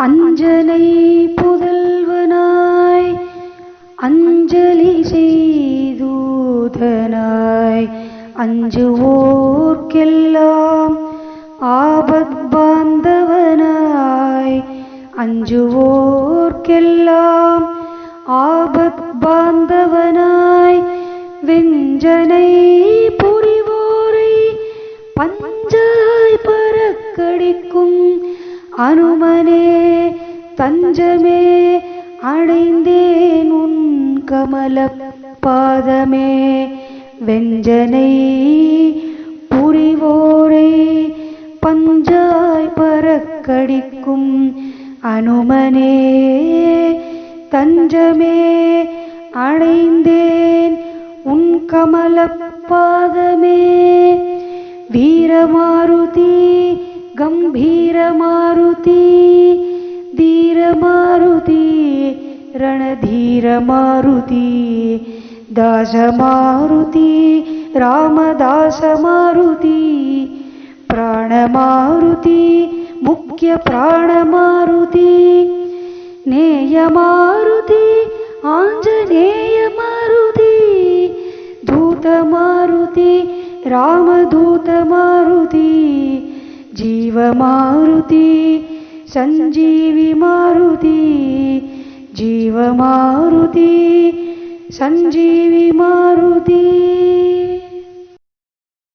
அஞ்சனை புதல்வனாய் அஞ்சலி செய்தூதனாய் அஞ்சுவோர்க்கெல்லாம் ஆபத் பாந்தவனாய் அஞ்சுவோர்க்கெல்லாம் ஆபத் பாந்தவனாய் வெஞ்சனை புரிவோரை பஞ்சாய் பறக்கடிக்கும் அனுமனே தஞ்சமே அடைந்தேன் உன் கமல பாதமே. வெஞ்சனை புரிவோரை பஞ்சாய் பறக்கடிக்கும் அனுமனே தஞ்சமே அடைந்தேன் உன் கமல பாதமே. வீரமாருதி गंभीरमारुति धीरमारुति रणधीरमारुति दासमारुति रामदासमारुति प्राणमारुति मुख्य प्राणमारुति नेयमारुति आंजनेयमारुति धूतमारुति रामदूतमारुति जीवमारुति संजीवी मारुति जीवमारुति संजीवी मारुति।